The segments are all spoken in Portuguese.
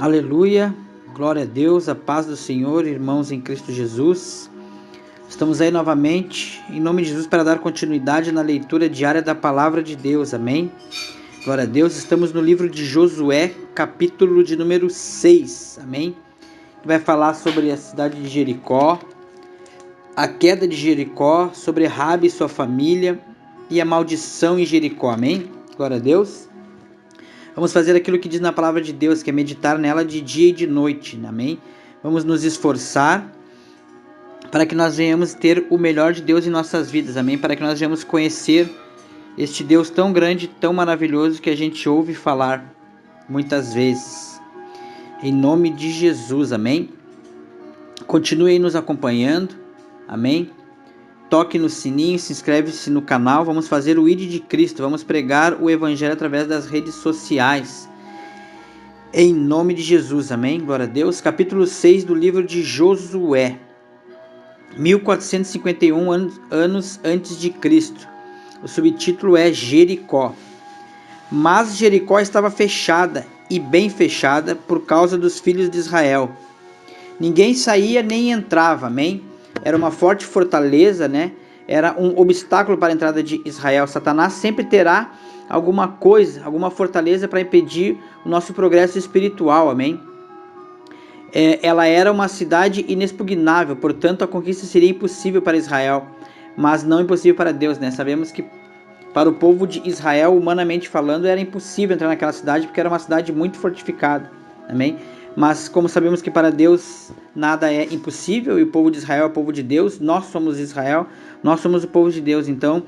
Aleluia, glória a Deus, a paz do Senhor, irmãos em Cristo Jesus. Estamos aí novamente, em nome de Jesus, para dar continuidade na leitura diária da Palavra de Deus, amém? Glória a Deus, estamos no livro de Josué, capítulo de número 6, amém? Que vai falar sobre a cidade de Jericó, a queda de Jericó, sobre Rabi e sua família e a maldição em Jericó, amém? Glória a Deus. Vamos fazer aquilo que diz na palavra de Deus, que é meditar nela de dia e de noite, amém? Vamos nos esforçar para que nós venhamos ter o melhor de Deus em nossas vidas, amém? Para que nós venhamos conhecer este Deus tão grande, tão maravilhoso que a gente ouve falar muitas vezes. Em nome de Jesus, amém? Continue aí nos acompanhando, amém? Toque no sininho, se inscreve-se no canal, vamos fazer o ID de Cristo, vamos pregar o Evangelho através das redes sociais. Em nome de Jesus, amém? Glória a Deus. Capítulo 6 do livro de Josué. 1451 anos antes de Cristo. O subtítulo é Jericó. Mas Jericó estava fechada, e bem fechada, por causa dos filhos de Israel. Ninguém saía nem entrava, amém? Era uma forte fortaleza, né? Era um obstáculo para a entrada de Israel. Satanás sempre terá alguma coisa, alguma fortaleza para impedir o nosso progresso espiritual, amém? Ela era uma cidade inexpugnável, portanto a conquista seria impossível para Israel, mas não impossível para Deus, né? Sabemos que para o povo de Israel, humanamente falando, era impossível entrar naquela cidade, porque era uma cidade muito fortificada, amém? Mas como sabemos que para Deus nada é impossível, e o povo de Israel é o povo de Deus, nós somos Israel, nós somos o povo de Deus, então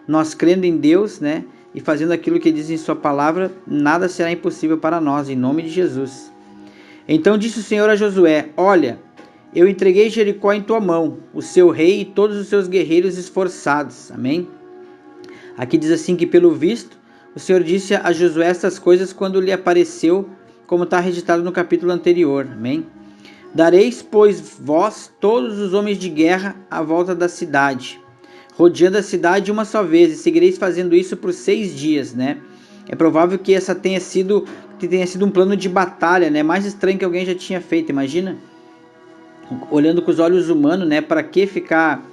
nós crendo em Deus, né, e fazendo aquilo que diz em sua palavra, nada será impossível para nós, em nome de Jesus. Então disse o Senhor a Josué: olha, eu entreguei Jericó em tua mão, o seu rei e todos os seus guerreiros esforçados, amém? Aqui diz assim que pelo visto, o Senhor disse a Josué essas coisas quando lhe apareceu, como está registrado no capítulo anterior, amém? Dareis, pois, vós, todos os homens de guerra, à volta da cidade, rodeando a cidade uma só vez, e seguireis fazendo isso por 6 dias, né? É provável que essa tenha sido um plano de batalha, né? Mais estranho que alguém já tinha feito, imagina? Olhando com os olhos humanos, né? Para que ficar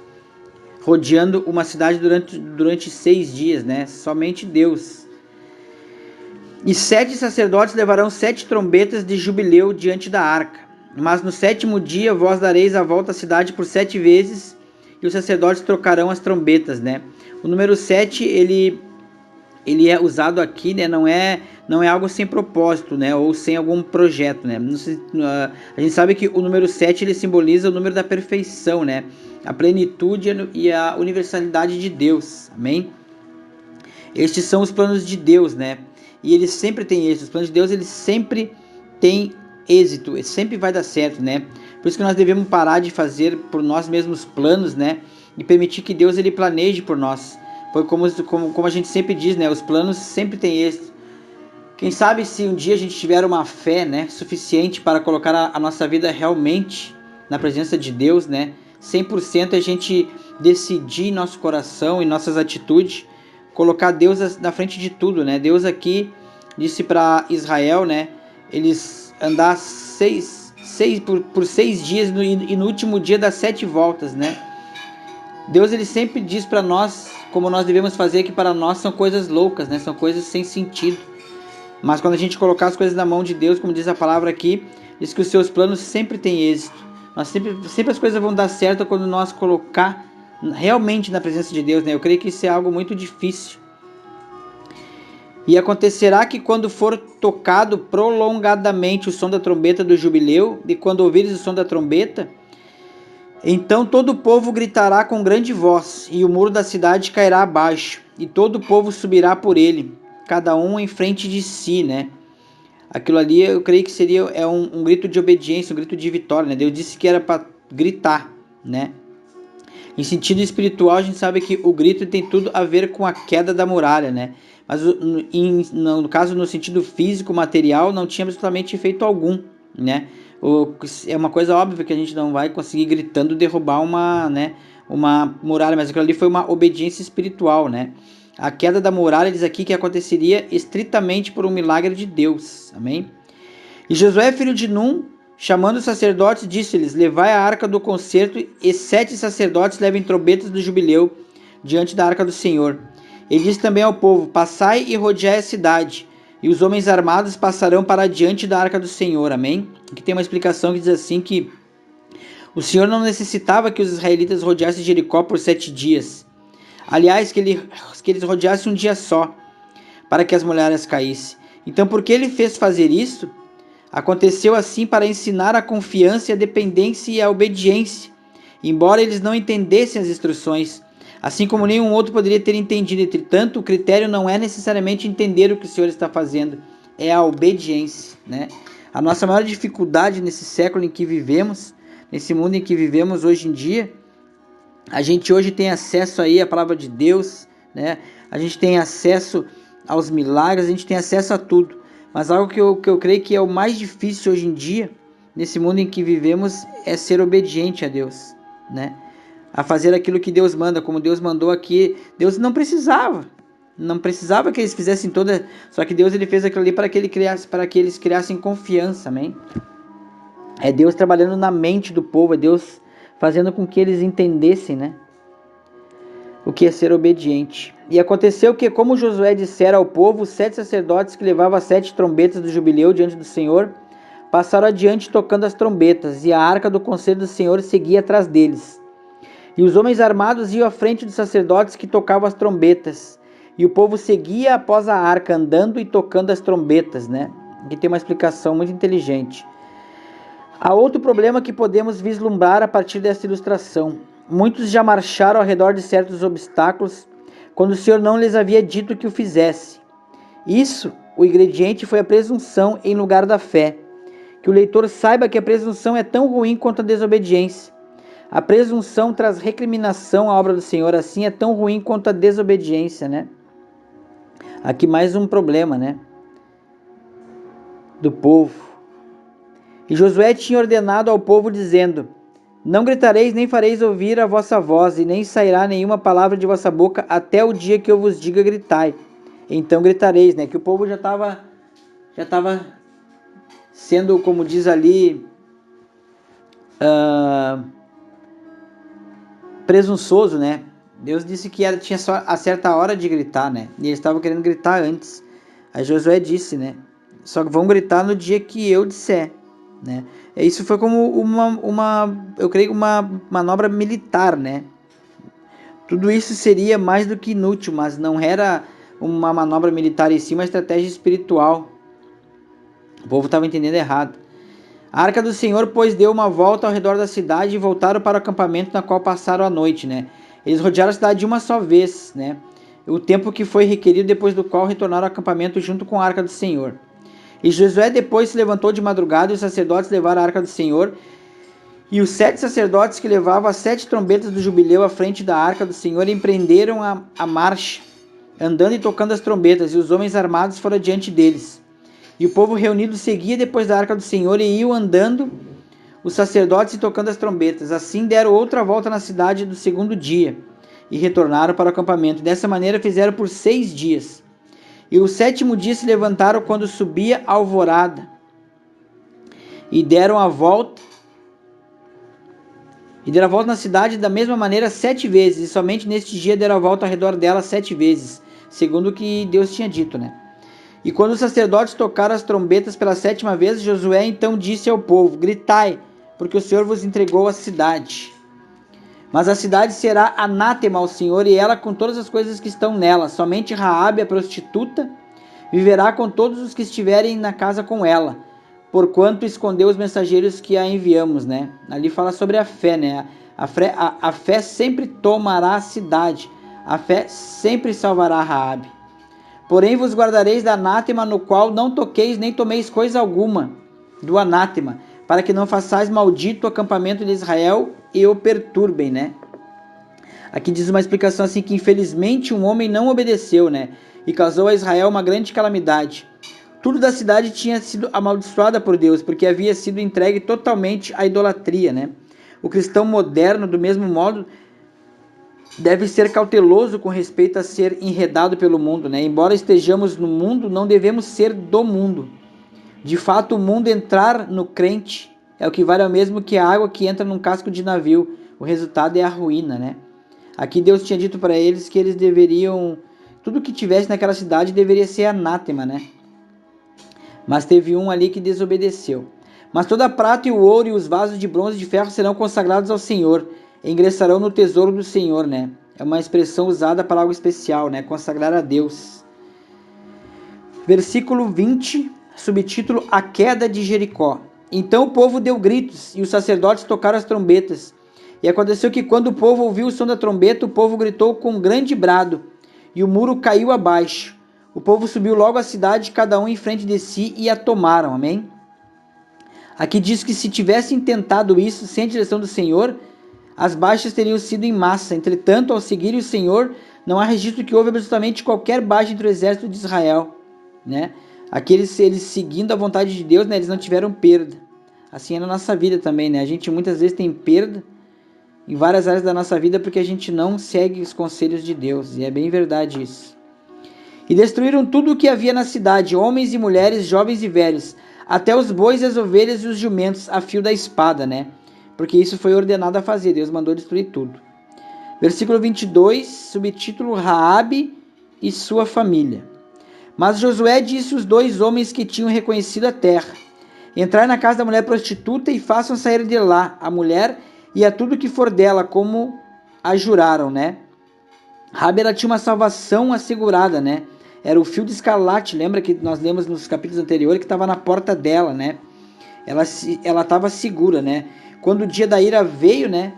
rodeando uma cidade durante 6 dias, né? Somente Deus. E 7 sacerdotes levarão 7 trombetas de jubileu diante da arca. Mas no 7º dia vós dareis a volta à cidade por 7 vezes, e os sacerdotes trocarão as trombetas, né? O número 7, ele é usado aqui, né? Não é algo sem propósito, né? Ou sem algum projeto, né? A gente sabe que o número 7 ele simboliza o número da perfeição, né? A plenitude e a universalidade de Deus, amém? Estes são os planos de Deus, né? E eles sempre têm êxito. Os planos de Deus, eles sempre têm êxito, sempre vai dar certo, né? Por isso que nós devemos parar de fazer por nós mesmos planos, né? E permitir que Deus ele planeje por nós. Foi como a gente sempre diz, né? Os planos sempre têm êxito. Quem sabe se um dia a gente tiver uma fé, né, suficiente para colocar a nossa vida realmente na presença de Deus, né? 100% a gente decidir em nosso coração e nossas atitudes colocar Deus na frente de tudo, né? Deus aqui disse para Israel, né? Eles andar por 6 dias e no último dia dar 7 voltas, né? Deus ele sempre diz para nós como nós devemos fazer, que para nós são coisas loucas, né? São coisas sem sentido. Mas quando a gente colocar as coisas na mão de Deus, como diz a palavra aqui, diz que os seus planos sempre têm êxito. Sempre as coisas vão dar certo quando nós colocar realmente na presença de Deus, né? Eu creio que isso é algo muito difícil. E acontecerá que quando for tocado prolongadamente o som da trombeta do jubileu, e quando ouvires o som da trombeta, então todo o povo gritará com grande voz, e o muro da cidade cairá abaixo, e todo o povo subirá por ele, cada um em frente de si, né? Aquilo ali eu creio que seria um grito de obediência, um grito de vitória, né? Deus disse que era para gritar, né? Em sentido espiritual, a gente sabe que o grito tem tudo a ver com a queda da muralha, né? Mas no caso, no sentido físico, material, não tinha absolutamente efeito algum, né? É uma coisa óbvia que a gente não vai conseguir gritando derrubar uma muralha, mas aquilo ali foi uma obediência espiritual, né? A queda da muralha diz aqui que aconteceria estritamente por um milagre de Deus, amém? E Josué, filho de Num, chamando os sacerdotes, disse-lhes: levai a arca do concerto, e 7 sacerdotes levem trombetas do jubileu diante da arca do Senhor. Ele disse também ao povo: passai e rodeai a cidade, e os homens armados passarão para diante da arca do Senhor. Amém? Aqui tem uma explicação que diz assim que o Senhor não necessitava que os israelitas rodeassem Jericó por 7 dias. Aliás, que eles rodeassem um dia só, para que as muralhas caíssem. Então, por que ele fez fazer isso? Aconteceu assim para ensinar a confiança, a dependência e a obediência, embora eles não entendessem as instruções, assim como nenhum outro poderia ter entendido. Entretanto, o critério não é necessariamente entender o que o Senhor está fazendo, é a obediência, né? A nossa maior dificuldade nesse século em que vivemos, nesse mundo em que vivemos hoje em dia, a gente hoje tem acesso aí à palavra de Deus, né? A gente tem acesso aos milagres, a gente tem acesso a tudo. Mas algo que eu creio que é o mais difícil hoje em dia, nesse mundo em que vivemos, é ser obediente a Deus, né? A fazer aquilo que Deus manda, como Deus mandou aqui. Deus não precisava que eles fizessem toda, só que Deus ele fez aquilo ali para que eles criassem confiança, amém? É Deus trabalhando na mente do povo, é Deus fazendo com que eles entendessem, né, o que é ser obediente. E aconteceu que, como Josué dissera ao povo, os 7 sacerdotes que levavam as 7 trombetas do jubileu diante do Senhor passaram adiante tocando as trombetas, e a arca do conselho do Senhor seguia atrás deles. E os homens armados iam à frente dos sacerdotes que tocavam as trombetas, e o povo seguia após a arca, andando e tocando as trombetas, né? Aqui tem uma explicação muito inteligente. Há outro problema que podemos vislumbrar a partir dessa ilustração. Muitos já marcharam ao redor de certos obstáculos quando o Senhor não lhes havia dito que o fizesse. Isso, o ingrediente foi a presunção em lugar da fé. Que o leitor saiba que a presunção é tão ruim quanto a desobediência. A presunção traz recriminação à obra do Senhor, assim é tão ruim quanto a desobediência, né? Aqui mais um problema, né, do povo. E Josué tinha ordenado ao povo, dizendo: não gritareis, nem fareis ouvir a vossa voz, e nem sairá nenhuma palavra de vossa boca, até o dia que eu vos diga gritai. Então gritareis, né? Que o povo já estava sendo, como diz ali, presunçoso, né? Deus disse que tinha só a certa hora de gritar, né? E eles estavam querendo gritar antes. Aí Josué disse, né? Só que vão gritar no dia que eu disser, né? Isso foi como eu creio, uma manobra militar, né? Tudo isso seria mais do que inútil, mas não era uma manobra militar em si, uma estratégia espiritual. O povo estava entendendo errado. A arca do Senhor, pois, deu uma volta ao redor da cidade e voltaram para o acampamento na qual passaram a noite, né? Eles rodearam a cidade de uma só vez, né? O tempo que foi requerido, depois do qual retornaram ao acampamento junto com a arca do Senhor. E Josué depois se levantou de madrugada, e os sacerdotes levaram a arca do Senhor, e os 7 sacerdotes que levavam as 7 trombetas do jubileu à frente da arca do Senhor empreenderam a marcha, andando e tocando as trombetas, e os homens armados foram diante deles. E o povo reunido seguia depois da arca do Senhor, e iam andando os sacerdotes e tocando as trombetas. Assim deram outra volta na cidade do segundo dia, e retornaram para o acampamento. Dessa maneira fizeram por 6 dias. E o 7º dia se levantaram quando subia a alvorada, e deram a volta na cidade da mesma maneira 7 vezes, e somente neste dia deram a volta ao redor dela 7 vezes, segundo o que Deus tinha dito, né? E quando os sacerdotes tocaram as trombetas pela 7ª vez, Josué então disse ao povo: gritai, porque o Senhor vos entregou a cidade. Mas a cidade será anátema ao Senhor, e ela com todas as coisas que estão nela. Somente Raabe, a prostituta, viverá com todos os que estiverem na casa com ela, porquanto escondeu os mensageiros que a enviamos, né? Ali fala sobre a fé, né? A fé sempre tomará a cidade, a fé sempre salvará Raabe. Porém vos guardareis da anátema, no qual não toqueis nem tomeis coisa alguma do anátema, para que não façais maldito o acampamento de Israel e o perturbem, né? Aqui diz uma explicação assim, que infelizmente um homem não obedeceu, né? E causou a Israel uma grande calamidade. Tudo da cidade tinha sido amaldiçoada por Deus, porque havia sido entregue totalmente à idolatria, né? O cristão moderno, do mesmo modo, deve ser cauteloso com respeito a ser enredado pelo mundo, né? Embora estejamos no mundo, não devemos ser do mundo. De fato, o mundo entrar no crente é o que vale ao mesmo que a água que entra num casco de navio. O resultado é a ruína, né? Aqui Deus tinha dito para eles que eles deveriam... Tudo que tivesse naquela cidade deveria ser anátema, né? Mas teve um ali que desobedeceu. Mas toda a prata e o ouro e os vasos de bronze e de ferro serão consagrados ao Senhor. E ingressarão no tesouro do Senhor, né? É uma expressão usada para algo especial, né? Consagrar a Deus. Versículo 20, subtítulo: A queda de Jericó. Então o povo deu gritos, e os sacerdotes tocaram as trombetas. E aconteceu que quando o povo ouviu o som da trombeta, o povo gritou com um grande brado, e o muro caiu abaixo. O povo subiu logo à cidade, cada um em frente de si, e a tomaram. Amém? Aqui diz que se tivessem tentado isso sem a direção do Senhor, as baixas teriam sido em massa. Entretanto, ao seguirem o Senhor, não há registro que houve absolutamente qualquer baixa entre o exército de Israel, né? Aqueles seguindo a vontade de Deus, né, eles não tiveram perda. Assim é na nossa vida também, né? A gente muitas vezes tem perda em várias áreas da nossa vida porque a gente não segue os conselhos de Deus, e é bem verdade isso. E destruíram tudo o que havia na cidade, homens e mulheres, jovens e velhos, até os bois, as ovelhas e os jumentos, a fio da espada, né? Porque isso foi ordenado a fazer, Deus mandou destruir tudo. Versículo 22, subtítulo: Raabe e sua família. Mas Josué disse aos 2 homens que tinham reconhecido a terra: Entrai na casa da mulher prostituta e façam sair de lá a mulher e a tudo que for dela, como a juraram, né? Raabe, ela tinha uma salvação assegurada, né? Era o fio de escarlate, lembra que nós lemos nos capítulos anteriores que estava na porta dela, né? Ela estava segura, né? Quando o dia da ira veio, né?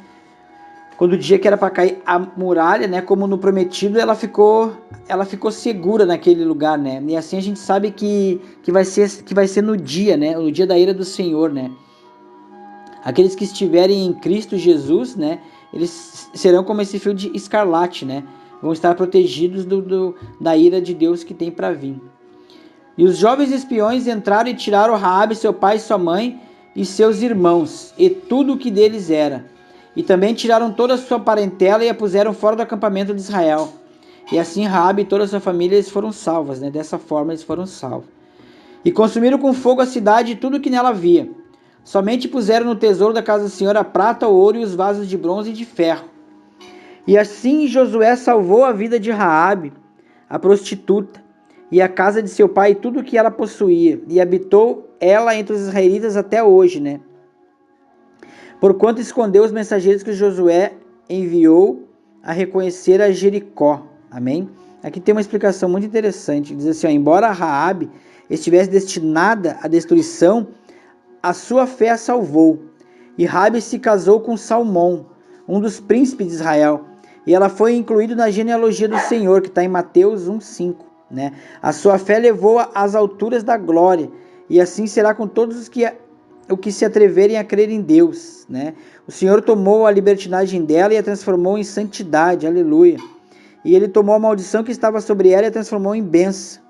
Quando o dia que era para cair a muralha, né? Como no prometido, ela ficou segura naquele lugar, né? E assim a gente sabe que vai ser no dia, né? No dia da ira do Senhor, né? Aqueles que estiverem em Cristo Jesus, né? Eles serão como esse fio de escarlate, né? Vão estar protegidos da ira de Deus que tem para vir. E os jovens espiões entraram e tiraram Raabe, seu pai e sua mãe, e seus irmãos, e tudo o que deles era. E também tiraram toda a sua parentela e a puseram fora do acampamento de Israel. E assim Raabe e toda a sua família eles foram salvas, né? Dessa forma eles foram salvos. E consumiram com fogo a cidade e tudo o que nela havia. Somente puseram no tesouro da casa do Senhor a prata, o ouro e os vasos de bronze e de ferro. E assim Josué salvou a vida de Raabe, a prostituta, e a casa de seu pai e tudo o que ela possuía, e habitou ela entre os israelitas até hoje, né? Porquanto escondeu os mensageiros que Josué enviou a reconhecer a Jericó. Amém? Aqui tem uma explicação muito interessante. Diz assim, ó, embora Raabe estivesse destinada à destruição, a sua fé a salvou. E Raabe se casou com Salmão, um dos príncipes de Israel, e ela foi incluída na genealogia do Senhor, que está em Mateus 1,5. Né? A sua fé levou-a às alturas da glória, e assim será com todos os que se atreverem a crer em Deus. Né? O Senhor tomou a libertinagem dela e a transformou em santidade, aleluia. E ele tomou a maldição que estava sobre ela e a transformou em bênção.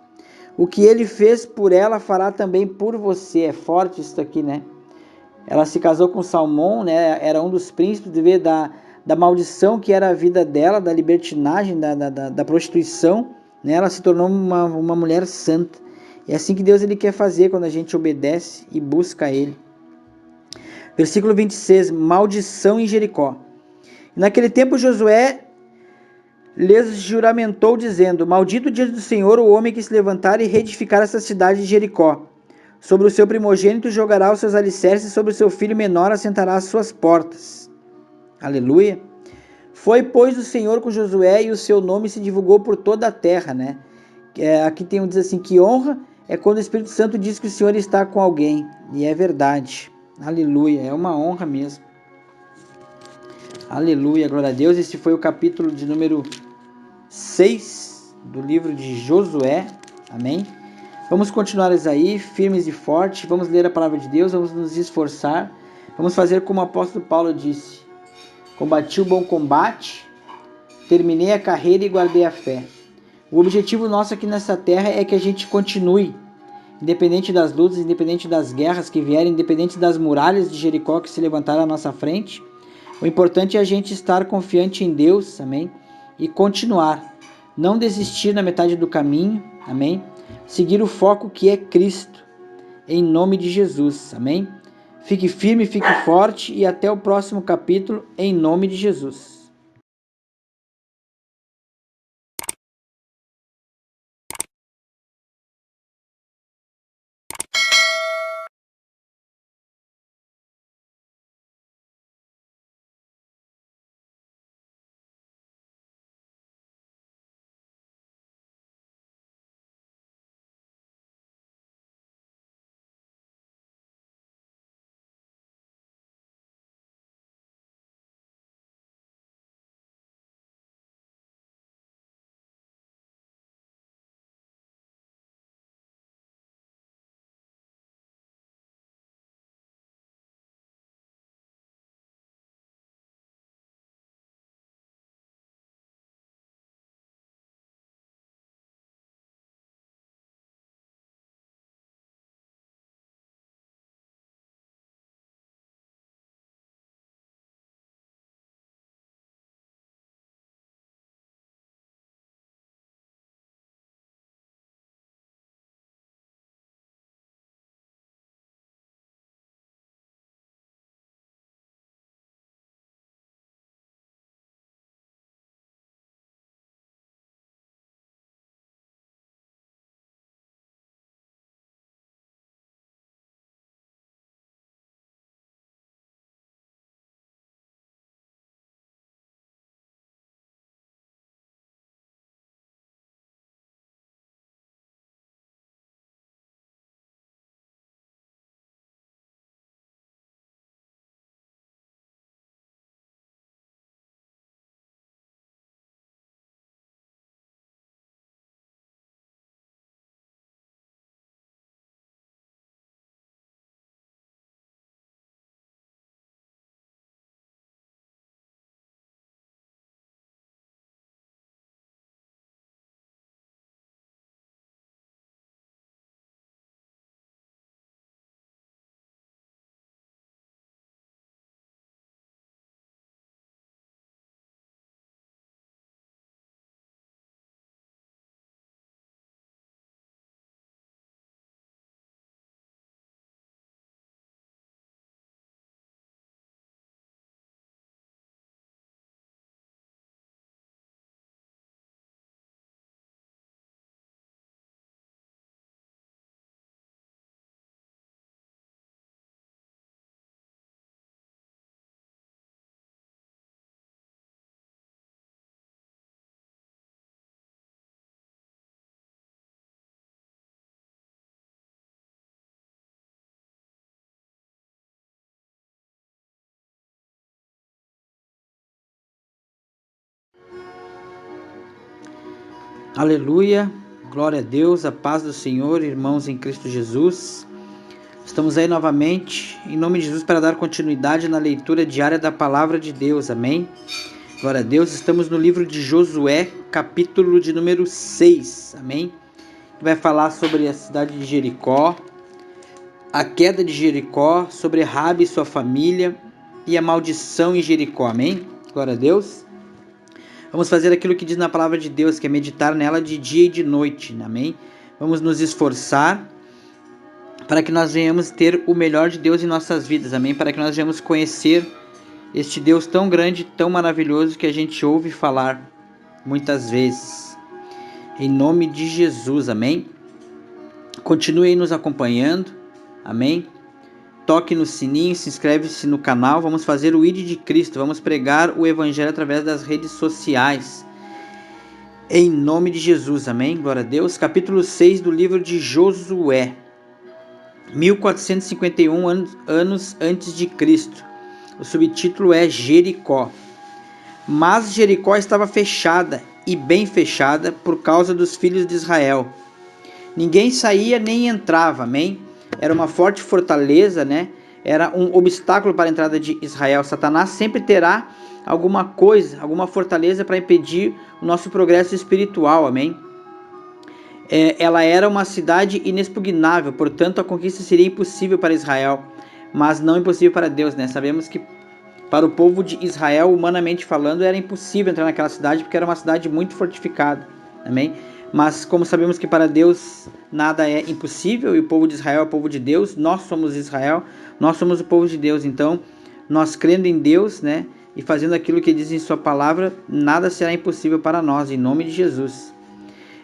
O que ele fez por ela fará também por você. É forte isso aqui, né? Ela se casou com Salmão, né? Era um dos príncipes, devido da maldição que era a vida dela, da libertinagem, da prostituição, né? Ela se tornou uma mulher santa. É assim que Deus ele quer fazer quando a gente obedece e busca Ele. Versículo 26, maldição em Jericó. Naquele tempo Josué lhes juramentou, dizendo: Maldito diante do Senhor o homem que se levantar e reedificar essa cidade de Jericó. Sobre o seu primogênito jogará os seus alicerces, sobre o seu filho menor assentará as suas portas. Aleluia. Foi, pois, o Senhor com Josué, e o seu nome se divulgou por toda a terra, né? Aqui diz assim, que honra é quando o Espírito Santo diz que o Senhor está com alguém. E é verdade. Aleluia. É uma honra mesmo. Aleluia. Glória a Deus. Esse foi o capítulo de número 6 do livro de Josué. Amém? Vamos continuar aí, firmes e fortes. Vamos ler a palavra de Deus. Vamos nos esforçar. Vamos fazer como o apóstolo Paulo disse: Combati o bom combate, terminei a carreira e guardei a fé. O objetivo nosso aqui nessa terra é que a gente continue, independente das lutas, independente das guerras que vierem, independente das muralhas de Jericó que se levantaram à nossa frente. O importante é a gente estar confiante em Deus, amém? E continuar. Não desistir na metade do caminho, amém? Seguir o foco que é Cristo. em nome de Jesus, amém? Fique firme, fique forte e até o próximo capítulo, em nome de Jesus. Aleluia, glória a Deus, a paz do Senhor, irmãos em Cristo Jesus. Estamos aí novamente, em nome de Jesus, para dar continuidade na leitura diária da Palavra de Deus, amém? Glória a Deus, estamos no livro de Josué, capítulo de número 6, amém? Que vai falar sobre a cidade de Jericó, a queda de Jericó, sobre Rabi e sua família e a maldição em Jericó, amém? Glória a Deus. Vamos fazer aquilo que diz na palavra de Deus, que é meditar nela de dia e de noite, amém? Vamos nos esforçar para que nós venhamos ter o melhor de Deus em nossas vidas, amém? Para que nós venhamos conhecer este Deus tão grande, tão maravilhoso que a gente ouve falar muitas vezes. Em nome de Jesus, amém? Continue aí nos acompanhando, amém? Toque no sininho, se inscreve-se no canal, vamos fazer o ID de Cristo, vamos pregar o Evangelho através das redes sociais. Em nome de Jesus, amém? Glória a Deus. Capítulo 6 do livro de Josué. 1451 anos antes de Cristo. O subtítulo é Jericó. Mas Jericó estava fechada, e bem fechada, por causa dos filhos de Israel. Ninguém saía nem entrava, amém? Era uma forte fortaleza, né? Era um obstáculo para a entrada de Israel. Satanás sempre terá alguma coisa, alguma fortaleza para impedir o nosso progresso espiritual, amém? Ela era uma cidade inexpugnável, portanto a conquista seria impossível para Israel, mas não impossível para Deus, né? Sabemos que para o povo de Israel, humanamente falando, era impossível entrar naquela cidade porque era uma cidade muito fortificada, amém? Mas como sabemos que para Deus nada é impossível, e o povo de Israel é o povo de Deus, nós somos Israel, nós somos o povo de Deus. Então, nós crendo em Deus, né, e fazendo aquilo que diz em sua palavra, nada será impossível para nós, em nome de Jesus.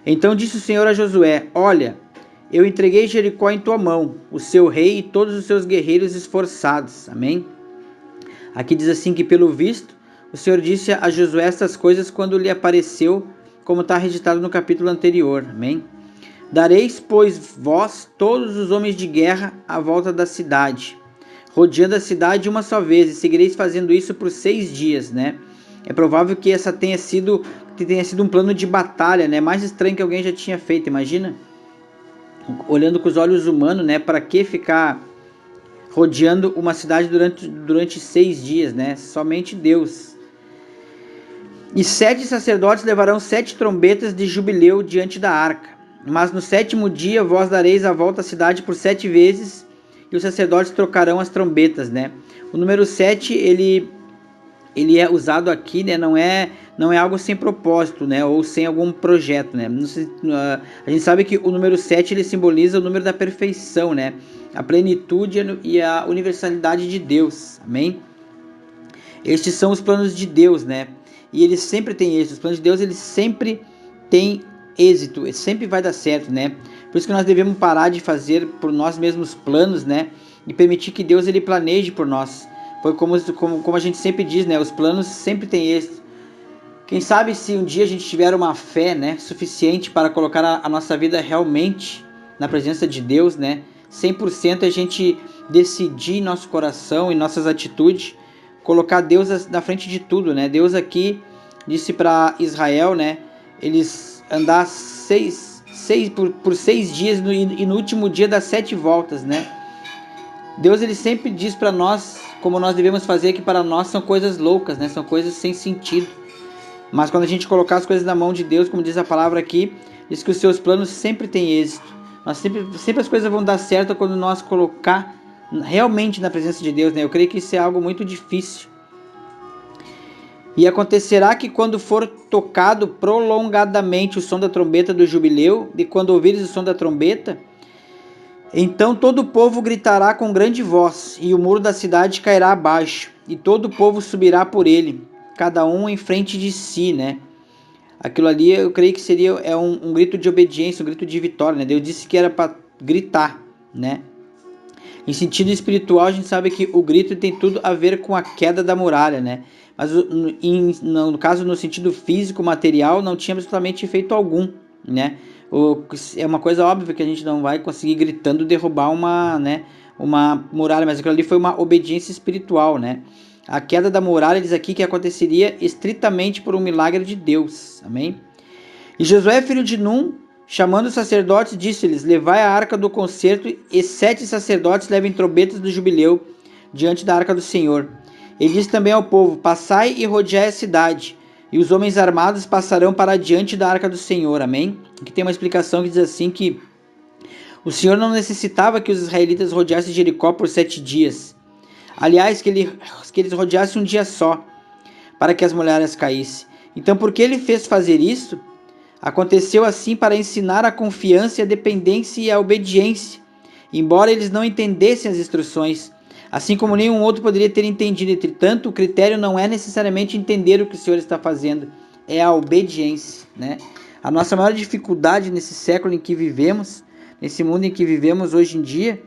Então disse o Senhor a Josué: olha, eu entreguei Jericó em tua mão, o seu rei e todos os seus guerreiros esforçados. Amém? Aqui diz assim que, pelo visto, o Senhor disse a Josué estas coisas quando lhe apareceu, como está registrado no capítulo anterior. Amém? Dareis, pois, vós, todos os homens de guerra, à volta da cidade, rodeando a cidade uma só vez, e seguireis fazendo isso por 6 dias, né? É provável que essa tenha sido um plano de batalha, né? Mais estranho que alguém já tinha feito, imagina? Olhando com os olhos humanos, né? Para que ficar rodeando uma cidade durante 6 dias, né? Somente Deus. E 7 sacerdotes levarão 7 trombetas de jubileu diante da arca. Mas no 7º dia vós dareis a volta à cidade por 7 vezes, e os sacerdotes trocarão as trombetas, né? O número 7, ele é usado aqui, né? Não é algo sem propósito, né? Ou sem algum projeto, né? A gente sabe que o número 7 ele simboliza o número da perfeição, né? A plenitude e a universalidade de Deus. Amém? Estes são os planos de Deus, né? E eles sempre têm êxito. Os planos de Deus, eles sempre têm êxito. Sempre vai dar certo, né? Por isso que nós devemos parar de fazer por nós mesmos planos, né? E permitir que Deus ele planeje por nós. Foi como a gente sempre diz, né? Os planos sempre têm êxito. Quem sabe se um dia a gente tiver uma fé, né, suficiente para colocar a nossa vida realmente na presença de Deus, né? 100% a gente decidir em nosso coração e nossas atitudes, colocar Deus na frente de tudo, né? Deus aqui disse para Israel, né? Eles andar por 6 dias e no último dia dar 7 voltas, né? Deus ele sempre diz para nós como nós devemos fazer, que para nós são coisas loucas, né? São coisas sem sentido. Mas quando a gente colocar as coisas na mão de Deus, como diz a palavra aqui, diz que os seus planos sempre têm êxito. Sempre as coisas vão dar certo quando nós colocar realmente na presença de Deus, né? Eu creio que isso é algo muito difícil. E acontecerá que quando for tocado prolongadamente o som da trombeta do jubileu, e quando ouvires o som da trombeta, então todo o povo gritará com grande voz, e o muro da cidade cairá abaixo, e todo o povo subirá por ele, cada um em frente de si, né? Aquilo ali eu creio que seria um grito de obediência, um grito de vitória, né? Deus disse que era para gritar, né? Em sentido espiritual, a gente sabe que o grito tem tudo a ver com a queda da muralha, né? Mas no caso, no sentido físico, material, não tinha absolutamente efeito algum, né? É uma coisa óbvia que a gente não vai conseguir gritando derrubar uma muralha, mas aquilo ali foi uma obediência espiritual, né? A queda da muralha diz aqui que aconteceria estritamente por um milagre de Deus, amém? E Josué, filho de Num, chamando os sacerdotes, disse-lhes: levai a arca do concerto, e 7 sacerdotes levem trombetas do jubileu diante da arca do Senhor. Ele disse também ao povo: passai e rodeai a cidade, e os homens armados passarão para diante da arca do Senhor, amém? Aqui tem uma explicação que diz assim que o Senhor não necessitava que os israelitas rodeassem Jericó por 7 dias. Aliás, que eles rodeassem um dia só, para que as muralhas caíssem. Então, porque ele fez fazer isso, aconteceu assim para ensinar a confiança, a dependência e a obediência, embora eles não entendessem as instruções, assim como nenhum outro poderia ter entendido. Entretanto, o critério não é necessariamente entender o que o Senhor está fazendo, é a obediência, né? A nossa maior dificuldade nesse século em que vivemos, nesse mundo em que vivemos hoje em dia,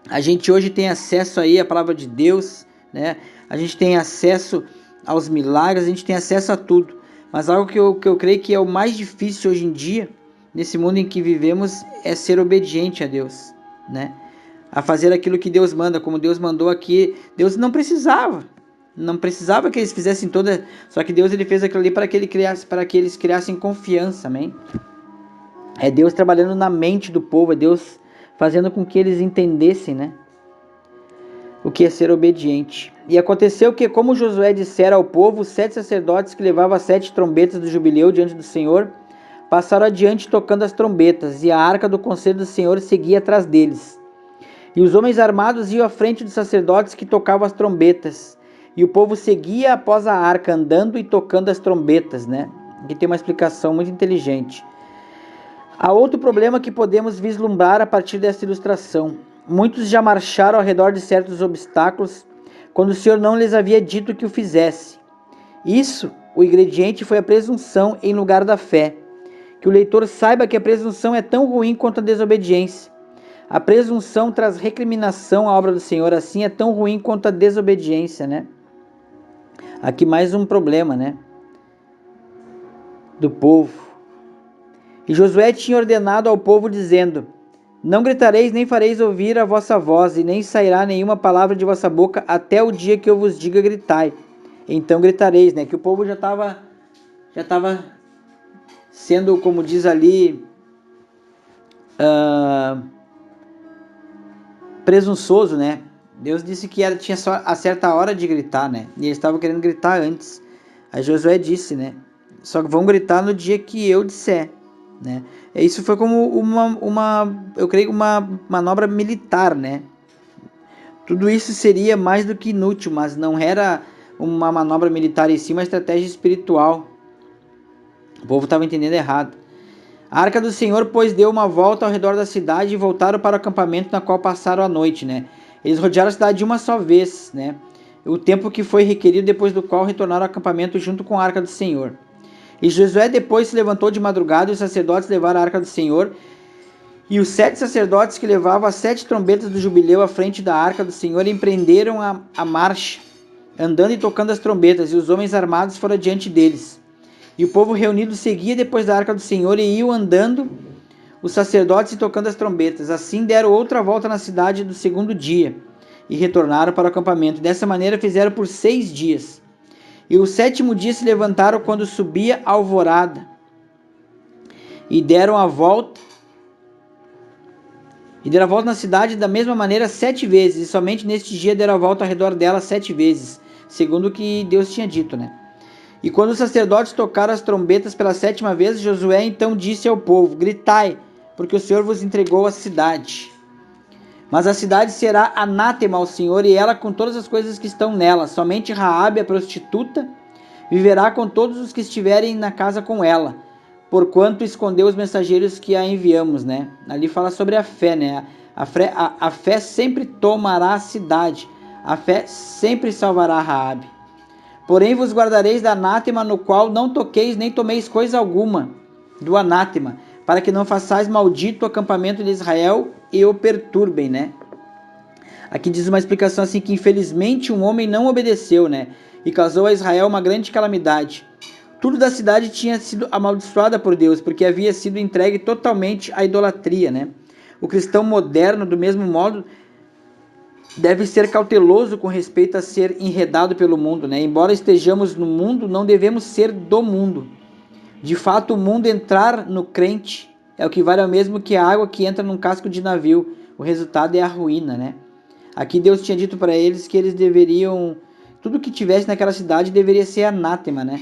a gente hoje tem acesso aí à palavra de Deus, né? A gente tem acesso aos milagres, a gente tem acesso a tudo. Mas algo que eu creio que é o mais difícil hoje em dia, nesse mundo em que vivemos, é ser obediente a Deus, né? A fazer aquilo que Deus manda, como Deus mandou aqui. Deus não precisava que eles fizessem toda, só que Deus ele fez aquilo ali para que eles criassem confiança, amém? É Deus trabalhando na mente do povo, é Deus fazendo com que eles entendessem, né, o que é ser obediente. E aconteceu que, como Josué dissera ao povo, os 7 sacerdotes que levavam as 7 trombetas do jubileu diante do Senhor passaram adiante tocando as trombetas, e a arca do conselho do Senhor seguia atrás deles. E os homens armados iam à frente dos sacerdotes que tocavam as trombetas, e o povo seguia após a arca, andando e tocando as trombetas, né? Aqui tem uma explicação muito inteligente. Há outro problema que podemos vislumbrar a partir desta ilustração. Muitos já marcharam ao redor de certos obstáculos quando o Senhor não lhes havia dito que o fizesse. Isso, o ingrediente foi a presunção em lugar da fé. Que o leitor saiba que a presunção é tão ruim quanto a desobediência. A presunção traz recriminação à obra do Senhor, assim é tão ruim quanto a desobediência, né? Aqui mais um problema, né? Do povo. E Josué tinha ordenado ao povo, dizendo: Não gritareis, nem fareis ouvir a vossa voz, e nem sairá nenhuma palavra de vossa boca, até o dia que eu vos diga gritai. Então gritareis, né? Que o povo já estava sendo, como diz ali, presunçoso, né? Deus disse que tinha só a certa hora de gritar, né? E eles estavam querendo gritar antes. Aí Josué disse, né? Só que vão gritar no dia que eu disser, né? Isso foi como eu creio, uma manobra militar, né? Tudo isso seria mais do que inútil, mas não era uma manobra militar em si, uma estratégia espiritual. O povo estava entendendo errado. A arca do Senhor, pois, deu uma volta ao redor da cidade e voltaram para o acampamento na qual passaram a noite, né? Eles rodearam a cidade uma só vez, né? O tempo que foi requerido, depois do qual retornaram ao acampamento junto com a arca do Senhor. E Josué depois se levantou de madrugada e os sacerdotes levaram a arca do Senhor. E os 7 sacerdotes que levavam as 7 trombetas do jubileu à frente da arca do Senhor empreenderam a marcha, andando e tocando as trombetas, e os homens armados foram diante deles. E o povo reunido seguia depois da arca do Senhor e iam andando os sacerdotes e tocando as trombetas. Assim deram outra volta na cidade do segundo dia e retornaram para o acampamento. Dessa maneira fizeram por 6 dias. E o 7º dia se levantaram quando subia a alvorada e deram a volta. E deram a volta na cidade da mesma maneira 7 vezes. E somente neste dia deram a volta ao redor dela 7 vezes, segundo o que Deus tinha dito, né? E quando os sacerdotes tocaram as trombetas pela 7ª vez, Josué então disse ao povo: Gritai, porque o Senhor vos entregou a cidade. Mas a cidade será anátema ao Senhor, e ela com todas as coisas que estão nela. Somente Raabe, a prostituta, viverá com todos os que estiverem na casa com ela, porquanto escondeu os mensageiros que a enviamos, né? Ali fala sobre a fé, né? A fé sempre tomará a cidade, a fé sempre salvará Raabe. Porém vos guardareis da anátema, no qual não toqueis nem tomeis coisa alguma do anátema, para que não façais maldito o acampamento de Israel e o perturbem, né? Aqui diz uma explicação assim, que infelizmente um homem não obedeceu, né? E causou a Israel uma grande calamidade. Tudo da cidade tinha sido amaldiçoada por Deus, porque havia sido entregue totalmente à idolatria, né? O cristão moderno, do mesmo modo, deve ser cauteloso com respeito a ser enredado pelo mundo, né? Embora estejamos no mundo, não devemos ser do mundo. De fato, o mundo entrar no crente é o que vale ao mesmo que a água que entra num casco de navio. O resultado é a ruína, né? Aqui Deus tinha dito para eles que eles deveriam... Tudo que tivesse naquela cidade deveria ser anátema, né?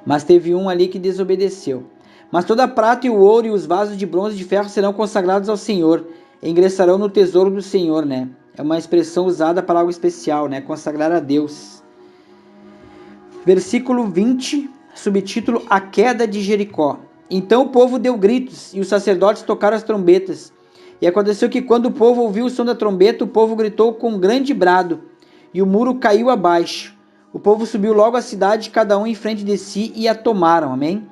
Mas teve um ali que desobedeceu. Mas toda a prata e o ouro e os vasos de bronze e de ferro serão consagrados ao Senhor, e ingressarão no tesouro do Senhor, né? É uma expressão usada para algo especial, né? Consagrar a Deus. Versículo 20, subtítulo: A queda de Jericó. Então o povo deu gritos, e os sacerdotes tocaram as trombetas. E aconteceu que quando o povo ouviu o som da trombeta, o povo gritou com um grande brado, e o muro caiu abaixo. O povo subiu logo à cidade, cada um em frente de si, e a tomaram. Amém?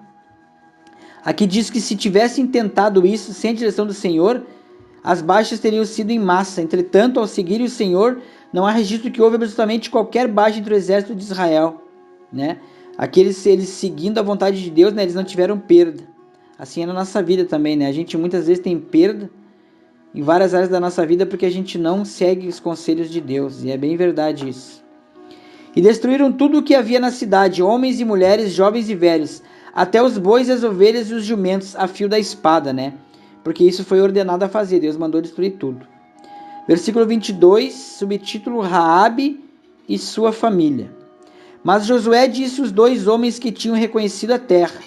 Aqui diz que se tivessem tentado isso sem a direção do Senhor, as baixas teriam sido em massa. Entretanto, ao seguirem o Senhor, não há registro que houve absolutamente qualquer baixa entre o exército de Israel, né? Aqueles seguindo a vontade de Deus, né? Eles não tiveram perda. Assim é na nossa vida também, né? A gente muitas vezes tem perda em várias áreas da nossa vida porque a gente não segue os conselhos de Deus. E é bem verdade isso. E destruíram tudo o que havia na cidade, homens e mulheres, jovens e velhos, até os bois, as ovelhas e os jumentos, a fio da espada, né? Porque isso foi ordenado a fazer, Deus mandou destruir tudo. Versículo 22, subtítulo: Raabe e sua família. Mas Josué disse aos 2 homens que tinham reconhecido a terra: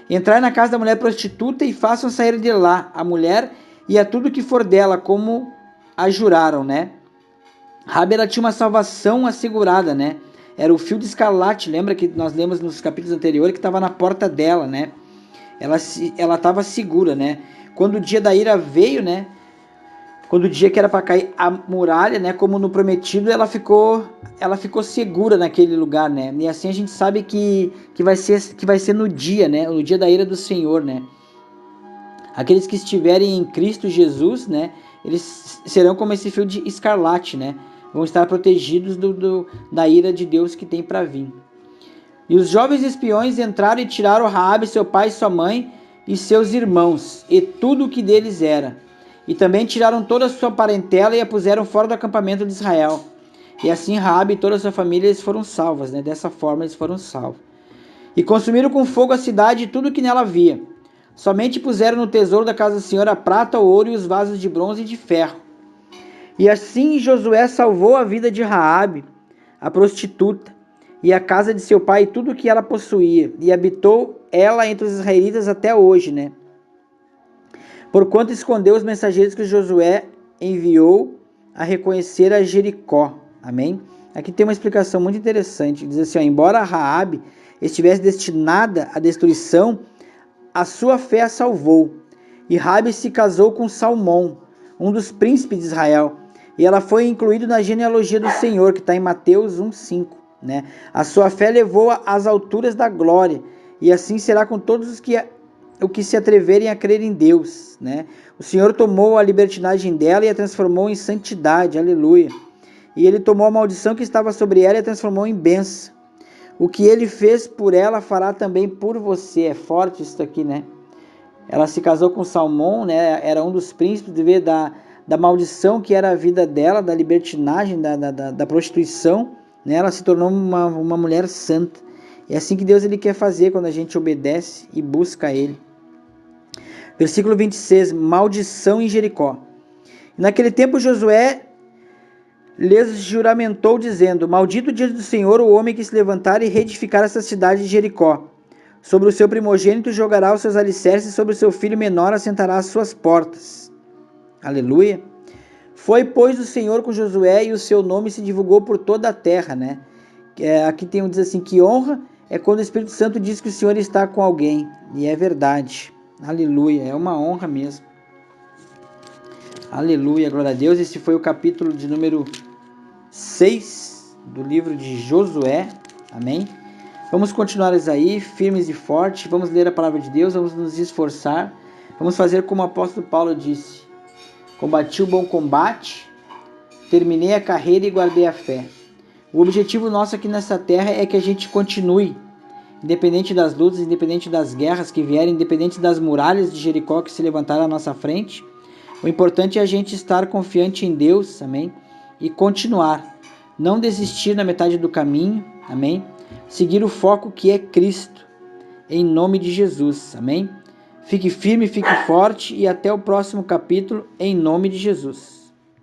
Entrai na casa da mulher prostituta e façam sair de lá a mulher e a tudo que for dela, como a juraram, né? Raabe, ela tinha uma salvação assegurada, né? Era o fio de escarlate, lembra que nós lemos nos capítulos anteriores que estava na porta dela, né? ela estava segura, né? Quando o dia da ira veio, né? Quando o dia que era para cair a muralha, né? Como no prometido, ela ficou segura naquele lugar, né? E assim a gente sabe que vai ser no dia, né? No dia da ira do Senhor, né? Aqueles que estiverem em Cristo Jesus, né? Eles serão como esse fio de escarlate, né? Vão estar protegidos da ira de Deus que tem para vir. E os jovens espiões entraram e tiraram Raabe, seu pai e sua mãe, e seus irmãos, e tudo o que deles era. E também tiraram toda a sua parentela e a puseram fora do acampamento de Israel. E assim Raabe e toda a sua família eles foram salvas, né? Dessa forma eles foram salvos. E consumiram com fogo a cidade e tudo que nela havia. Somente puseram no tesouro da casa do Senhor a prata, o ouro e os vasos de bronze e de ferro. E assim Josué salvou a vida de Raabe, a prostituta, e a casa de seu pai e tudo o que ela possuía, e habitou ela entre os israelitas até hoje, né? Porquanto escondeu os mensageiros que Josué enviou a reconhecer a Jericó. Amém? Aqui tem uma explicação muito interessante. Diz assim, ó, embora Raabe estivesse destinada à destruição, a sua fé a salvou. E Raabe se casou com Salmão, um dos príncipes de Israel, e ela foi incluída na genealogia do Senhor, que está em Mateus 1,5. Né? A sua fé levou-a às alturas da glória, e assim será com todos os que se atreverem a crer em Deus. Né? O Senhor tomou a libertinagem dela e a transformou em santidade, aleluia. E ele tomou a maldição que estava sobre ela e a transformou em bênção. O que ele fez por ela fará também por você. É forte isso aqui, né? Ela se casou com Salmão, né? Era um dos príncipes, devido da maldição que era a vida dela, da libertinagem, da prostituição, né? Ela se tornou uma mulher santa. É assim que Deus ele quer fazer quando a gente obedece e busca Ele. Versículo 26, maldição em Jericó. Naquele tempo Josué lhes juramentou, dizendo, maldito diante do Senhor o homem que se levantar e reedificar essa cidade de Jericó. Sobre o seu primogênito jogará os seus alicerces, sobre o seu filho menor assentará as suas portas. Aleluia. Foi, pois, o Senhor com Josué e o seu nome se divulgou por toda a terra, né? Aqui diz assim, que honra é quando o Espírito Santo diz que o Senhor está com alguém. E é verdade. Aleluia. É uma honra mesmo. Aleluia. Glória a Deus. Esse foi o capítulo de número 6 do livro de Josué. Amém? Vamos continuar aí, firmes e fortes. Vamos ler a palavra de Deus. Vamos nos esforçar. Vamos fazer como o apóstolo Paulo disse. Combati o bom combate, terminei a carreira e guardei a fé. O objetivo nosso aqui nessa terra é que a gente continue, independente das lutas, independente das guerras que vierem, independente das muralhas de Jericó que se levantaram à nossa frente. O importante é a gente estar confiante em Deus, amém? E continuar, não desistir na metade do caminho, amém? Seguir o foco que é Cristo, em nome de Jesus, amém? Fique firme, fique forte e até o próximo capítulo, em nome de Jesus.